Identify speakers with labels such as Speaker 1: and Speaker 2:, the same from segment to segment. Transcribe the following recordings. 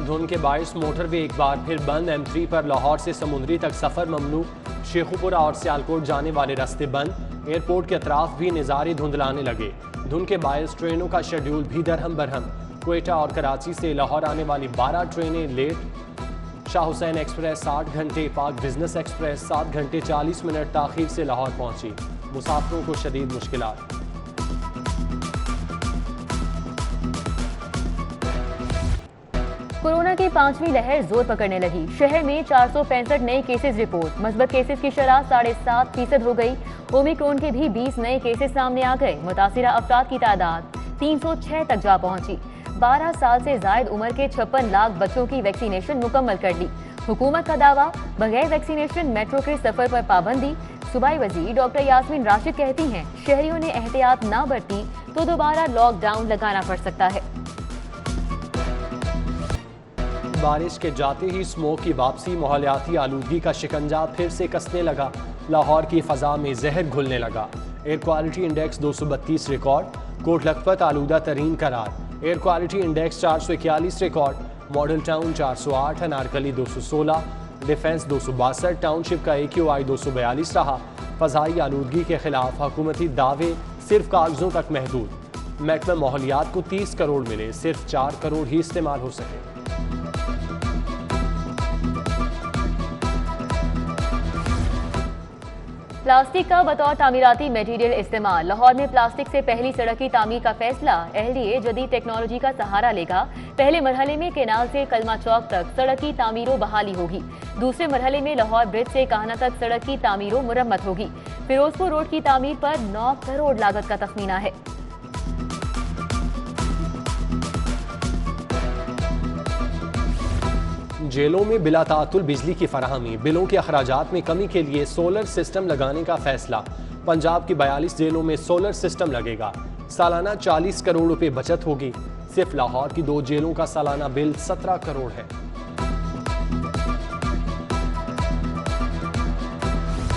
Speaker 1: धुंध के बायस मोटरवे एक बार फिर बंद। M3 पर लाहौर से समुंदरी तक सफर ममनू। शेखुपुरा और सियालकोट जाने वाले रास्ते बंद। एयरपोर्ट के अतराफ भी निजारे धुंधलाने लगे। धुंध के बायस ट्रेनों का शेड्यूल भी दरहम बरहम। क्वेटा और कराची से लाहौर आने वाली 12 ट्रेनें लेट। शाह हुसैन एक्सप्रेस 8 घंटे, पाक बिजनेस एक्सप्रेस 7 घंटे 40 मिनट ताखीर से लाहौर पहुंची। मुसाफिरों को शदीद मुश्किलात।
Speaker 2: कोरोना की 5वीं लहर जोर पकड़ने लगी। शहर में 465 नए केसेस रिपोर्ट। मस्बत केसेस की शरह 7.5% हो गई। ओमिक्रॉन के भी 20 नए केसेस सामने आ गए। मुतासिरा अफराद की तादाद 306 तक जा पहुंची। 12 साल से जायद उम्र के 56 लाख बच्चों की वैक्सीनेशन मुकम्मल कर ली। हुकूमत का दावा, बगैर वैक्सीनेशन मेट्रो के सफर पर पाबंदी। सूबाई वजीर डॉक्टर यास्मीन राशिद कहती हैं, शहरियों ने एहतियात ना बरती तो दोबारा लॉकडाउन लगाना पड़ सकता है।
Speaker 1: बारिश के जाते ही स्मोक की वापसी। माहौलियाती आलूदगी का शिकंजा फिर से कसने लगा। लाहौर की फ़ज़ा में जहर घुलने लगा। Air quality index 232 record. Kot Lakhpat आलूदा तरीन करार। Air quality index 441 record. Model town 408, Anarkali 216, defence 262, township का AQI 242 रहा। फ़ज़ाई आलूदगी के खिलाफ हुकूमती दावे सिर्फ कागजों तक महदूद। महकमा माहौलियात को 30 करोड़ मिले, सिर्फ 4 करोड़ ही इस्तेमाल हो सके।
Speaker 2: प्लास्टिक का बतौर तामीराती मटेरियल इस्तेमाल। लाहौर में प्लास्टिक से पहली सड़क की तामीर का फैसला। LDA जदीद टेक्नोलॉजी का सहारा लेगा। पहले मरहले में केनाल से कलमा चौक तक सड़क की तामीरों बहाली होगी। दूसरे मरहले में लाहौर ब्रिज से काहना तक सड़क की तामीरों मुरम्मत होगी। फिरोजपुर रोड की तामीर पर 9 करोड़ लागत का तखमीना है।
Speaker 1: जेलों में बिला तातुल बिजली की फराहमी। बिलों के अखराजात में कमी के लिए सोलर सिस्टम लगाने का फैसला। पंजाब की 42 जेलों में सोलर सिस्टम लगेगा। सालाना 40 करोड़ रुपए बचत होगी। सिर्फ लाहौर की 2 जेलों का सालाना बिल 17 करोड़ है।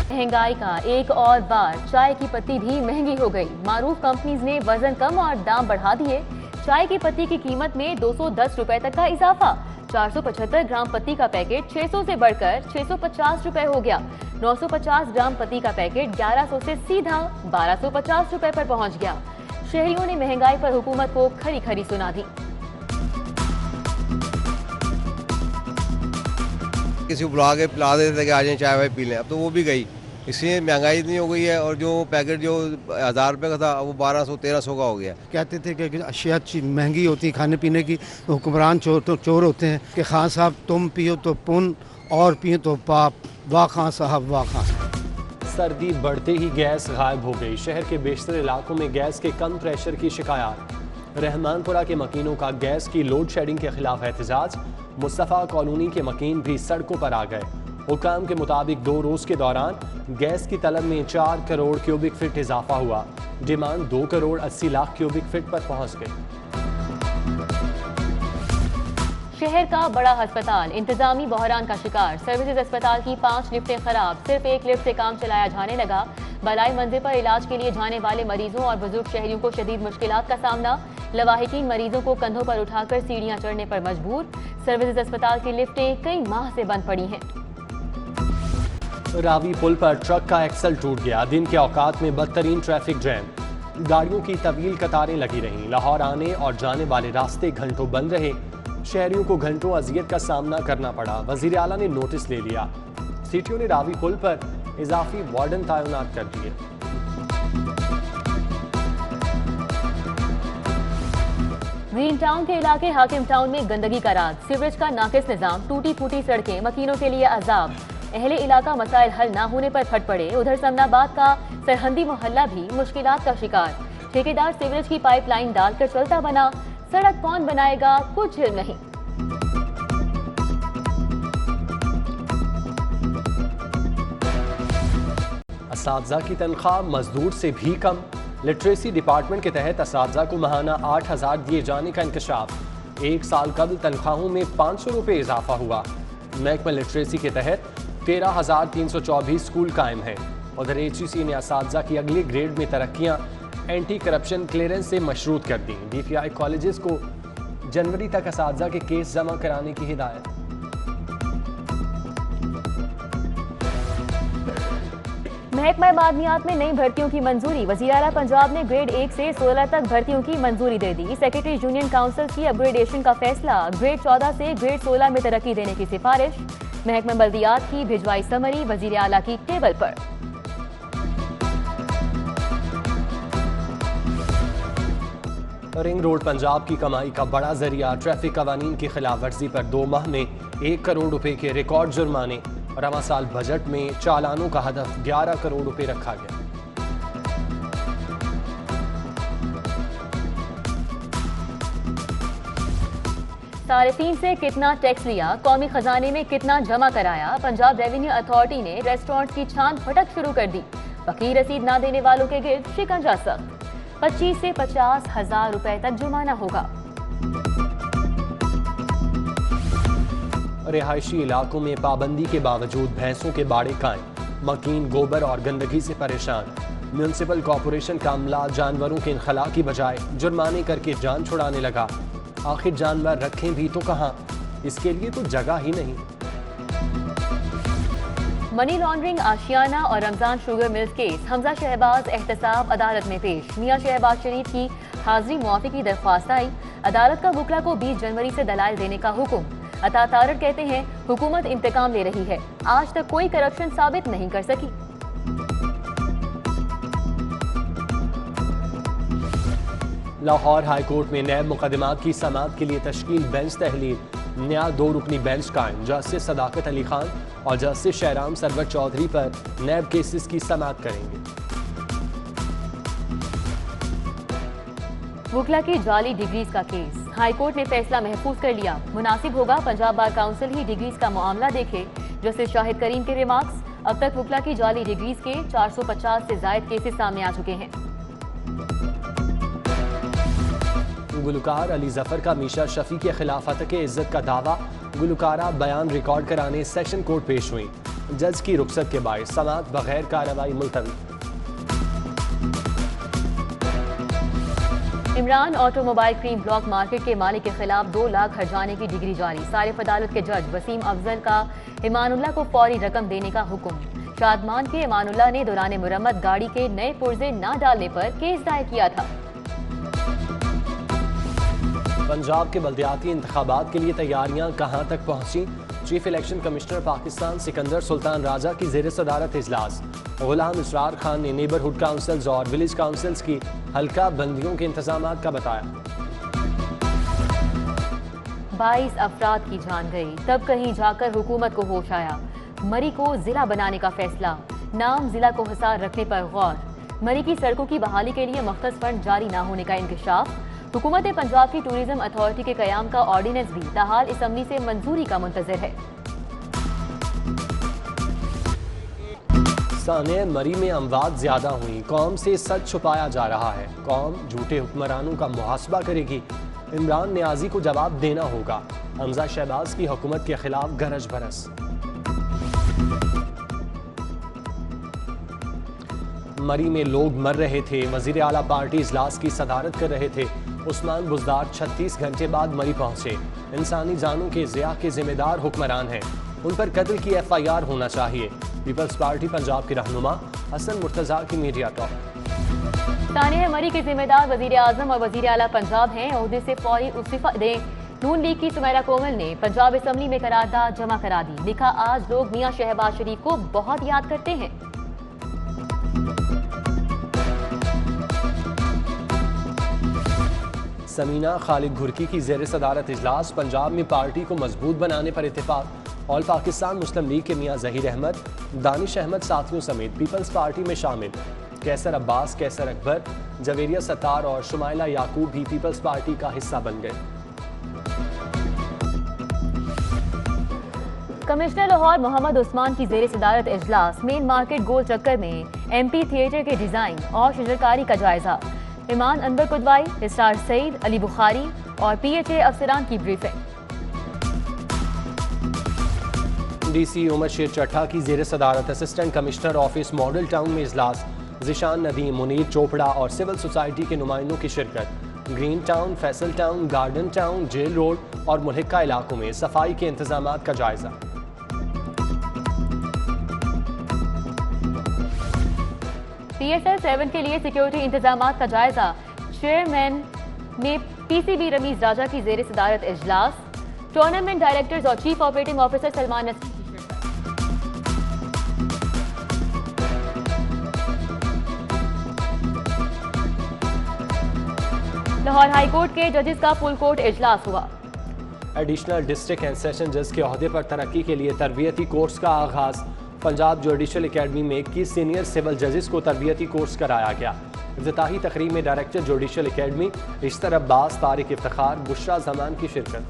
Speaker 2: महंगाई का एक और बार। चाय की पत्ती भी महंगी हो गई। मारूफ कंपनीज ने वजन कम और दाम बढ़ा दिए। चाय की पत्ती की कीमत में 210 रुपए तक का इजाफा। 475 ग्राम पत्ती का पैकेट 600 से बढ़कर 650 रुपए हो गया। 950 ग्राम पत्ती का पैकेट 1100 से सीधा 1250 रुपए पर पहुंच गया। शहरियों ने महंगाई पर हुकूमत को खरी खरी सुना दी।
Speaker 3: किसी को बुला के पिला देते थे कि आ जाए चाय वाय पी लें, अब तो वो भी गई। इसलिए महंगाई इतनी हो गई है और जो पैकेट जो 1000 रुपये का था वो 1200-1300 का हो गया।
Speaker 4: कहते थे कि अशिया महंगी होती खाने पीने की, तो हुक्मरान चोर होते हैं कि खान साहब तुम पियो तो पुन और पियो तो पाप। वाह खान साहब, वाह खान साहब।
Speaker 1: सर्दी बढ़ते ही गैस गायब हो गई। शहर के बेशतर इलाकों में गैस के कम प्रेशर की शिकायत। रहमानपुरा के मकीनों का गैस की लोड शेडिंग के खिलाफ एहतजाज। मुस्तफ़ा कॉलोनी के मकीन भी सड़कों पर आ गए। हुकाम के मुताबिक 2 रोज के दौरान गैस की तलब में 4 करोड़ क्यूबिक फीट इजाफा हुआ। Demand 2 crore 80 lakh cubic feet पर पहुंच गई।
Speaker 2: शहर का बड़ा अस्पताल इंतजामी बहरान का शिकार। सर्विसेज अस्पताल की 5 लिफ्टें खराब। सिर्फ एक लिफ्ट से काम चलाया जाने लगा। बलाई मंजिल पर इलाज के लिए जाने वाले मरीजों और बुजुर्ग शहरियों को शदीद मुश्किलात का सामना। लवाहिकीन मरीजों को कंधों पर उठाकर सीढ़ियां चढ़ने पर मजबूर। सर्विसेज अस्पताल की लिफ्टें कई माह से बंद पड़ी हैं।
Speaker 1: रावी पुल पर ट्रक का एक्सल टूट गया। दिन के औकात में बदतरीन ट्रैफिक जैम। गाड़ियों की तवील कतारें लगी रहीं। लाहौर आने और जाने वाले रास्ते घंटों बंद रहे। शहरियों को घंटों अजियत का सामना करना पड़ा। वजीर आला ने नोटिस ले लिया। सीटीओ ने रावी पुल पर इजाफी वार्डन तैनात कर दिए।
Speaker 2: ग्रीन टाउन के इलाके हाकिम टाउन में गंदगी का राज। सीवरेज का नाकिस निजाम, टूटी फूटी सड़कें मकीनों के लिए अजाब। अहले इलाका मसाइल हल ना होने पर फट पड़े। उधर समनाबाद का सरहंदी मोहल्ला भी मुश्किलात का शिकार। ठेकेदार सीवरेज की पाइपलाइन डालकर चलता बना। सड़क कौन बनाएगा, कुछ नहीं।
Speaker 1: असातिज़ा की तनख्वाह मजदूर से भी कम। लिटरेसी डिपार्टमेंट के तहत असातिज़ा को माहाना 8000 दिए जाने का इंकशाफ। 1 साल कबल तनख्वाहों में 500 रुपये इजाफा हुआ। महकमा लिटरेसी के तहत 13,324 स्कूल कायम हैं। उधर HEC ने असातिज़ा की अगले ग्रेड में तरक्कियाँ एंटी करप्शन क्लियरेंस से मशरूत कर दी। DPI कॉलेजेस को जनवरी तक असातिज़ा के केस जमा कराने की हिदायत।
Speaker 2: महकमा मादनियात में नई भर्तियों की मंजूरी। वज़ीर आला पंजाब ने ग्रेड 1 से 16 तक भर्तियों की मंजूरी दे दी। सेक्रेटरी यूनियन काउंसिल की अपग्रेडेशन का फैसला। ग्रेड 14 से ग्रेड 16 में तरक्की देने की सिफारिश। महकमा बल्दियात की भिजवाई समरी वज़ीर आला की टेबल पर।
Speaker 1: रिंग रोड पंजाब की कमाई का बड़ा जरिया। ट्रैफिक कवानीन की खिलाफ वर्जी पर 2 माह में 1 करोड़ रुपए के रिकॉर्ड जुर्माने। रवा साल बजट में चालानों का हदफ 11 करोड़ रुपए रखा गया।
Speaker 2: सारिफीन से कितना टैक्स लिया, कौमी खजाने में कितना जमा कराया। पंजाब रेवेन्यू अथॉरिटी ने रेस्टोरेंट्स की छान फटक शुरू कर दी। बाकी रसीद ना देने वालों के गिर्द शिकंजा सख्त। 25 से 50 हजार रुपए तक जुर्माना होगा।
Speaker 1: रिहायशी इलाकों में पाबंदी के बावजूद भैंसों के बाड़े कायम। मकीन गोबर और गंदगी से परेशान। म्यूनिसिपल कॉरपोरेशन का अमला जानवरों के इनखला की बजाय जुर्माने करके जान छुड़ाने लगा। आखिर जानवर रखें भी तो कहाँ, इसके लिए तो जगह ही नहीं।
Speaker 2: मनी लॉन्ड्रिंग, आशियाना और Ramzan sugar mills case. Hamza Shahbaz एहतसाब अदालत में पेश। मियां शहबाज शरीफ की हाजिरी मुआफी की दरख्वास्त आई। अदालत का वकला को 20 जनवरी से दलाइल देने का हुक्म। अता तारड़ कहते हैं हुकूमत इंतकाम ले रही है, आज तक कोई करप्शन साबित नहीं कर सकी।
Speaker 1: लाहौर हाई कोर्ट में नैब मुकदमात की समाअत के लिए तश्कील बेंच तहलील। नया 2 रुकनी बेंच कायम। जस्टिस सदाकत अली खान और जस्टिस शहराम सरवर चौधरी पर नैब केसेस की समाअत करेंगे।
Speaker 2: वकला की जाली डिग्रीज का केस। हाईकोर्ट ने फैसला महफूज कर लिया। मुनासिब होगा पंजाब बार काउंसिल ही डिग्रीज का मामला देखे। जस्टिस शाहिद करीम के रिमार्क्स। अब तक वकला की जाली डिग्रीज के 450 से जायद केसेस सामने आ चुके हैं।
Speaker 1: गुलकार अली जफर का मीशा शफी के खिलाफ हतके इज्जत का दावा। गुलकारा बयान रिकॉर्ड कराने सेशन कोर्ट पेश हुई। जज की रुखसत के बायस समाअत बगैर कार्रवाई मुलतवी।
Speaker 2: Imran automobile cream block market के मालिक के खिलाफ 2 लाख हर्जाने की डिग्री जारी। सारिफ अदालत के जज वसीम अफजल का इमानुल्लाह को फौरी रकम देने का हुक्म। शादमान के इमानुल्लाह ने दौरान मुरम्मत गाड़ी के नए पुर्जे न डालने पर केस दायर किया था।
Speaker 1: पंजाब के बल्दियाती इंतखाबात के लिए तैयारियां कहां तक पहुंची। Chief election commissioner Pakistan Sikandar Sultan Raja की जेर सदारत इजलास। गुलाम इसरार खान ने नेबरहुड काउंसिल्स और विलेज काउंसिल्स की हल्का बंदियों के इंतजामात का बताया।
Speaker 2: 22 अफराद की जान गई, तब कहीं जाकर हुकूमत को होश आया। मरी को जिला बनाने का फैसला। नाम जिला को हिसार रखने पर गौर। मरी की सड़कों की बहाली के लिए मख्तस फंड जारी न होने का इंकशाफ। हुकूमत पंजाब की टूरिज्म अथॉरिटी के कयाम का ऑर्डिनेंस भी ताहाल असम्बली से मंजूरी का मुंतजर है।
Speaker 1: साने मरी में अमवात ज्यादा हुई। कौम से सच छुपाया जा रहा है। कौम झूठे हुक्मरानों का मुहासबा करेगी। इमरान नियाजी को जवाब देना होगा। हमजा शहबाज की हुकूमत के खिलाफ गरज बरस। मरी में लोग मर रहे थे। वजीर आला पार्टी इजलास की सदारत कर रहे थे। उस्मान बुजदार 36 घंटे बाद मरी पहुंचे। इंसानी जानों के ज़िया के जिम्मेदार हुक्मरान हैं। उन पर कत्ल की FIR होना चाहिए। पीपल्स पार्टी पंजाब के रहनुमा हसन मुर्तजा की मीडिया टॉक।
Speaker 2: ताने मरी के जिम्मेदार वजीर आजम और वजीर आला पंजाब हैं। ओहदे से फौरी इस्तीफा दें। नून लीग की सुमैरा कोमल ने पंजाब असम्बली में करारदाद जमा करा दी। लिखा, आज लोग मियां शहबाज शरीफ को बहुत याद करते हैं।
Speaker 1: समीना खालिद घुरकी की जेर सदारत इजलास। पंजाब में पार्टी को मजबूत बनाने पर इत्तेफाक। ऑल पाकिस्तान मुस्लिम लीग के मियां जहीर अहमद, दानिश अहमद साथियों समेत पीपल्स पार्टी में शामिल। कैसर अब्बास, कैसर अकबर, जवेरिया सत्तार और शुमाइला याकूब भी पीपल्स पार्टी का हिस्सा बन गए।
Speaker 2: कमिश्नर लाहौर मोहम्मद उस्मान की जेर सदारत इजलास। मेन मार्केट गोल चक्कर में MP थिएटर के डिजाइन और शजरकारी का जायजा। ईमान अनवर कुदवाई, इसरार सईद, अली बुखारी और PHA अफसरान की ब्रीफिंग।
Speaker 1: DC उमर शेर चट्टा की जेर सदारत assistant commissioner office model town में इजलास। जिशान नदीम, मुनीर चोपड़ा और सिविल सोसाइटी के नुमाइंदों की शिरकत। ग्रीन टाउन, फैसल टाउन, गार्डन टाउन, जेल रोड और मुल्हिका इलाकों में सफाई के इंतजामात का जायजा।
Speaker 2: PSL 7 के लिए सिक्योरिटी इंतजामात का जायजा। चेयरमैन ने PCB रमीज राजा की जेर सदारत इजलास। टूर्नामेंट डायरेक्टर्स और chief operating officer Salman Naseem Lahore high court के जजेस का फुल कोर्ट इजलास हुआ।
Speaker 1: एडिशनल डिस्ट्रिक्ट एंड सेशन जज के ओहदे पर तरक्की के लिए तरबियती कोर्स का आगाज। पंजाब जुडिशल एकेडमी में 21 सीनियर सिविल जजेस को तरबियती कोर्स कराया गया। इफ्तिताही तकरीब में director judicial academy Ishtar Abbas, Tariq Iftikhar, Bushra Zaman की शिरकत।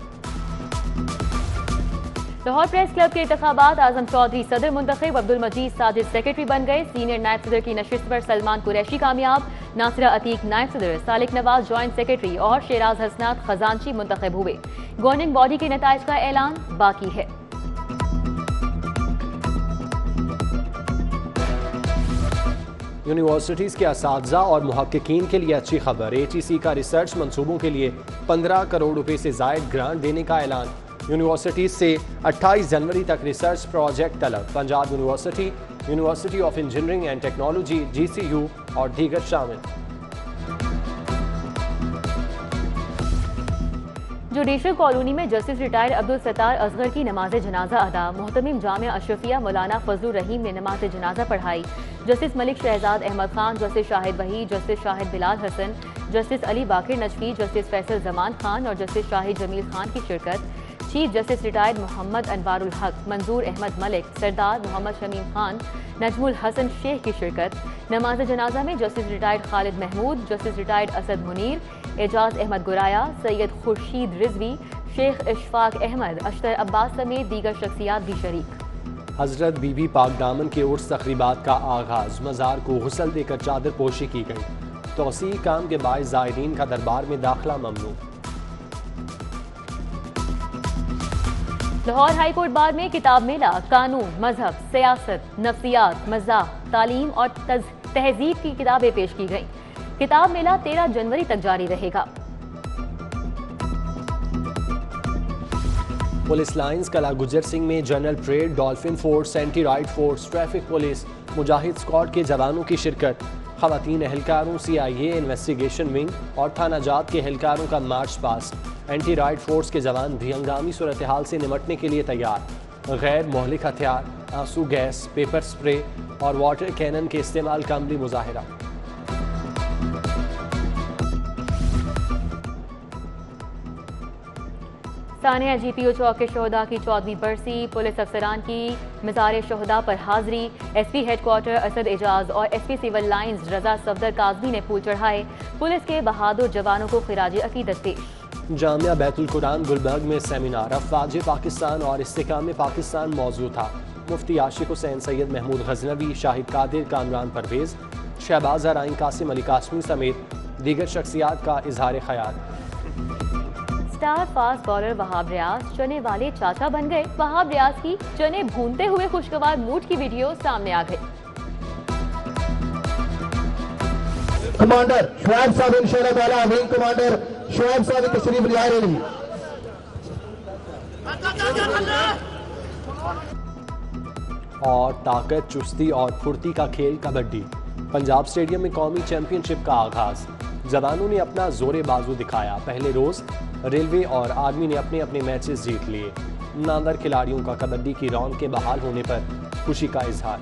Speaker 2: लाहौर प्रेस क्लब के इंतखाबात, आजम चौधरी सदर मुंतखब, अब्दुल मजीद साजिद सेक्रेटरी बन गए। सीनियर नायब सदर की नशिस्त पर सलमान कुरैशी कामयाब। नासिरा अतीक नायब सदर, सालिक नवाज जॉइंट सेक्रेटरी और शेराज हसनात खजानची मुंतखब हुए। गवर्निंग बॉडी के नताइज का ऐलान बाकी है।
Speaker 1: यूनिवर्सिटीज़ के असातिज़ा और मुहक्किकीन के लिए अच्छी खबर। ATC का रिसर्च मंसूबों के लिए 15 करोड़ रुपए से ज़ायद ग्रांट देने का ऐलान। यूनिवर्सिटीज़ से 28 जनवरी तक रिसर्च प्रोजेक्ट तलब। Punjab university, university of engineering and technology GCU और दीगर शामिल।
Speaker 2: जुडिशल कॉलोनी में जस्टिस रिटायर्ड अब्दुल सत्तार असगर की नमाज जनाजा अदा। मोहतमिम जामिया अशरफिया मौलाना फजलुर रहीम ने नमाज जनाजा पढ़ाई। Justice Malik Shahzad Ahmad Khan, justice Shahid Waheed, justice Shahid Bilal Hassan, justice Ali Baqir Najafi, justice Faisal Zaman Khan और जस्टिस शाहिद जमील खान की शिरकत। Chief justice retired Mohammad Anwarul Haq, Manzoor Ahmad Malik, सरदार मोहम्मद शमीम खान, नजमुल हसन शेख की शिरकत। नमाज जनाजा में justice retired Khalid Mahmood, justice retired Asad Munir, Ejaz Ahmad Goraya, Syed Khurshid Rizvi, Sheikh Ishfaq Ahmad, Ashtar Abbas समेत दीगर शख्सियात भी शरीक।
Speaker 1: हजरत बीबी पाक दामन के उर्स तकरीबात का आगाज। मज़ार को गुस्ल देकर चादर पोशी की गई। तोसी काम के बायस ज़ायरीन का दरबार में दाखिला ममनू।
Speaker 2: लाहौर हाई कोर्ट बार में किताब मेला, कानून, मजहब, सियासत, नफ्सियात, मज़ाह, तालीम और तहजीब की किताबें पेश की गईं। किताब मेला 13 जनवरी तक जारी रहेगा।
Speaker 1: पुलिस लाइंस कला गुजर सिंह में general parade, dolphin force, anti riot force, traffic police, Mujahid squad के जवानों की शिरकत। खवातीन एहलकारों, CIA इन्वेस्टिगेशन विंग और थाना जात के एहलकारों का march past. Anti riot force के जवान भी हंगामी सूरत हाल से निमटने के लिए तैयार। गैर मोहलिक हथियार, आंसू गैस, पेपर स्प्रे और वाटर कैनन के इस्तेमाल का अमली मुजाहिरा।
Speaker 2: सानिया GPO चौक के शोहदा की 14वीं बरसी। पुलिस अफसरान की मज़ार शोहदा पर हाजिरी। SP हेडक्वार्टर असद एजाज और SP सिविल लाइंस रजा सफदर काजमी ने फूल चढ़ाए। पुलिस के बहादुर जवानों को खिराज अकीदत पेश।
Speaker 1: जामिया बैतुल कुरान गुलबर्ग में सेमिनार अफवाज पाकिस्तान और इस्तेकाम पाकिस्तान मौजूद था। मुफ्ती आशिक हुसैन, सैयद महमूद गजनवी, शाहिद कादिर, कामरान परवेज, शहबाज अराइन, कासिम अली कासमी समेत दीगर शख्सियात का इजहार ख्याल।
Speaker 2: Star fast bowler Wahab Riaz चने वाले चाचा बन गए। वहाब रियाज की चने भूनते हुए खुशगवार मूड की वीडियो सामने आ गई।
Speaker 5: कमांडर शुएब साहब इंशाअल्लाह ताला, विंग कमांडर शुएब साहब की तशरीफ ले रहे हैं।
Speaker 1: और ताकत, चुस्ती और फुर्ती का खेल कबड्डी। पंजाब स्टेडियम में कौमी चैंपियनशिप का आगाज। जवानों ने अपना जोरे बाजू दिखाया। पहले रोज रेलवे और आर्मी ने अपने अपने मैचेस जीत लिए। नामवर खिलाड़ियों का कबड्डी की रौनक के बहाल होने पर खुशी का इजहार।